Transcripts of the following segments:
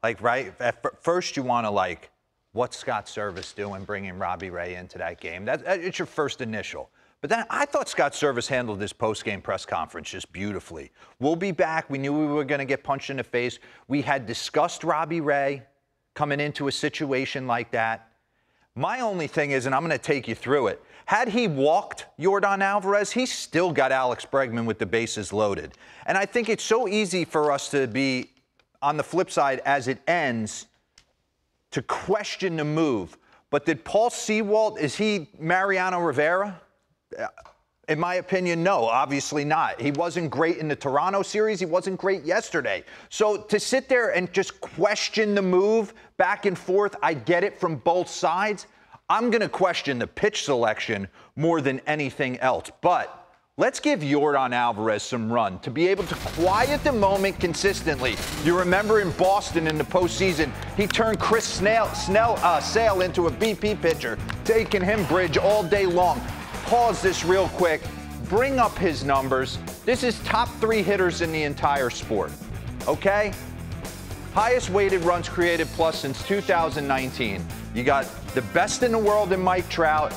Like, right? At first, you want to, like, what's Scott Service doing bringing Robbie Ray into that game? It's your first initial. But then I thought Scott Service handled this post-game press conference just beautifully. We'll be back. We knew we were going to get punched in the face. We had discussed Robbie Ray coming into a situation like that. My only thing is, and I'm going to take you through it, had he walked Yordan Álvarez, he still got Alex Bregman with the bases loaded. And I think it's so easy for us to be on the flip side as it ends to question the move. But did Paul Sewald, is he Mariano Rivera? In my opinion, no, obviously not. He wasn't great in the Toronto series. He wasn't great yesterday. So to sit there and just question the move back and forth, I get it from both sides. I'm going to question the pitch selection more than anything else. But let's give Yordan Álvarez some run to be able to quiet the moment consistently. You remember in Boston in the postseason, he turned Chris Sale into a BP pitcher, taking him bridge all day long. Pause this real quick. Bring up his numbers. This is top 3 hitters in the entire sport. Okay? Highest weighted runs created plus since 2019. You got the best in the world in Mike Trout,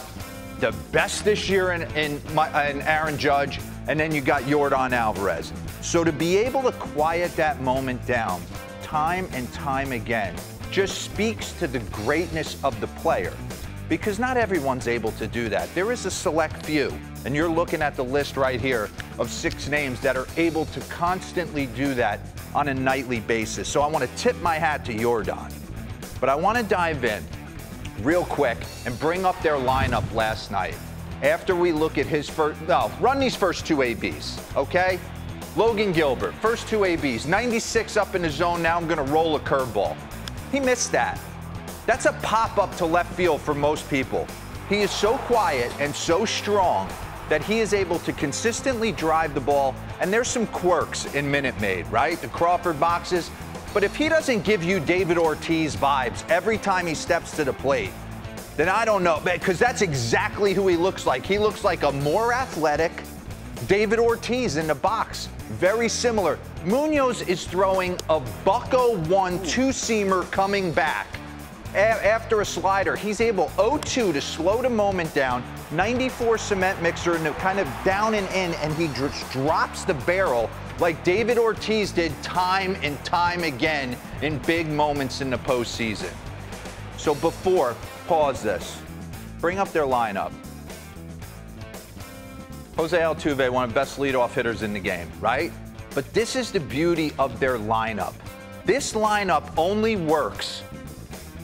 the best this year in Aaron Judge, and then you got Yordan Álvarez. So to be able to quiet that moment down time and time again just speaks to the greatness of the player. Because not everyone's able to do that. There is a select few, and you're looking at the list right here of 6 names that are able to constantly do that on a nightly basis. So I want to tip my hat to Yordan. But I want to dive in real quick and bring up their lineup last night. After we look at his run these first 2 ABs, okay? Logan Gilbert, first 2 ABs, 96 up in the zone. Now I'm going to roll a curveball. He missed that. That's a pop-up to left field for most people. He is so quiet and so strong that he is able to consistently drive the ball, and there's some quirks in Minute Maid, right? The Crawford boxes. But if he doesn't give you David Ortiz vibes every time he steps to the plate, then I don't know, because that's exactly who he looks like. He looks like a more athletic David Ortiz in the box. Very similar. Munoz is throwing a bucko 1 2-seamer coming back. After a slider, he's able 0-2 to slow the moment down, 94 cement mixer, and kind of down and in, and he just drops the barrel like David Ortiz did time and time again in big moments in the postseason. So pause this, bring up their lineup. Jose Altuve, one of the best leadoff hitters in the game, right? But this is the beauty of their lineup. This lineup only works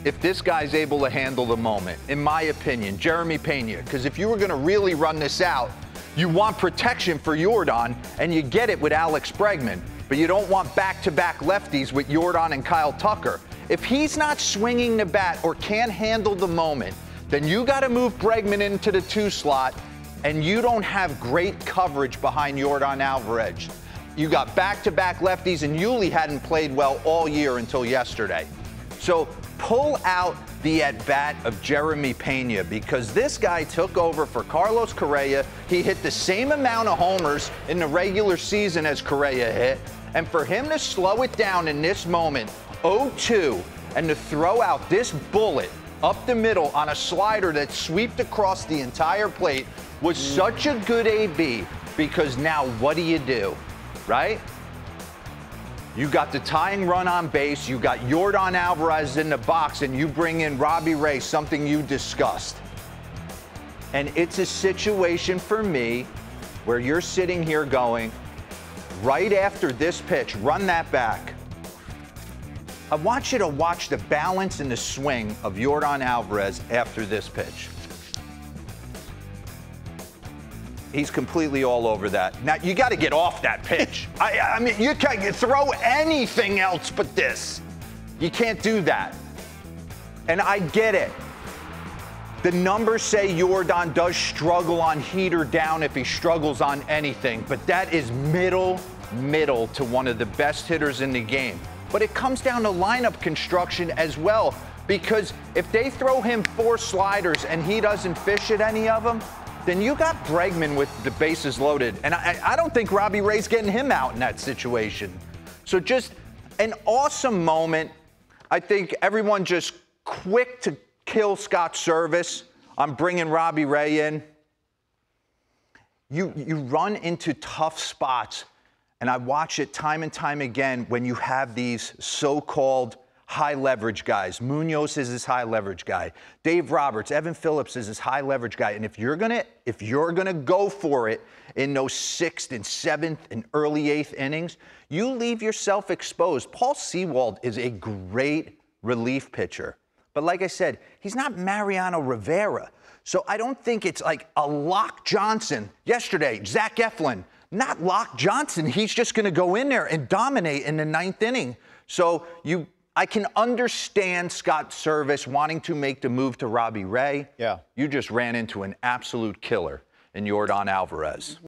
if this guy's able to handle the moment, in my opinion, Jeremy Pena. Because if you were going to really run this out, you want protection for Yordan, and you get it with Alex Bregman. But you don't want back-to-back lefties with Yordan and Kyle Tucker. If he's not swinging the bat or can't handle the moment, then you got to move Bregman into the 2 slot, and you don't have great coverage behind Yordan Álvarez. You got back-to-back lefties, and Yuli hadn't played well all year until yesterday. So pull out the at-bat of Jeremy Pena, because this guy took over for Carlos Correa. He hit the same amount of homers in the regular season as Correa hit. And for him to slow it down in this moment, 0-2, and to throw out this bullet up the middle on a slider that swept across the entire plate was such a good AB, because now what do? Right? You got the tying run on base, you got Yordan Álvarez in the box, and you bring in Robbie Ray, something you discussed. And it's a situation for me where you're sitting here going, right after this pitch, run that back. I want you to watch the balance and the swing of Yordan Álvarez after this pitch. He's completely all over that. Now, you got to get off that pitch. I mean, you can't throw anything else but this. You can't do that. And I get it. The numbers say Yordan does struggle on heater down if he struggles on anything, but that is middle to one of the best hitters in the game. But it comes down to lineup construction as well, because if they throw him 4 sliders and he doesn't fish at any of them, then you got Bregman with the bases loaded. And I don't think Robbie Ray's getting him out in that situation. So just an awesome moment. I think everyone just quick to kill Scott Service. I'm bringing Robbie Ray in. You run into tough spots, and I watch it time and time again when you have these so-called high leverage guys. Munoz is this high leverage guy. Dave Roberts, Evan Phillips is this high leverage guy. And if you're gonna go for it in those 6th and 7th and early 8th innings, you leave yourself exposed. Paul Sewald is a great relief pitcher. But like I said, he's not Mariano Rivera. So I don't think it's like a Lock Johnson. Yesterday, Zach Eflin, not Lock Johnson. He's just going to go in there and dominate in the 9th inning. So I can understand Scott Service wanting to make the move to Robbie Ray. Yeah. You just ran into an absolute killer in Yordan Álvarez.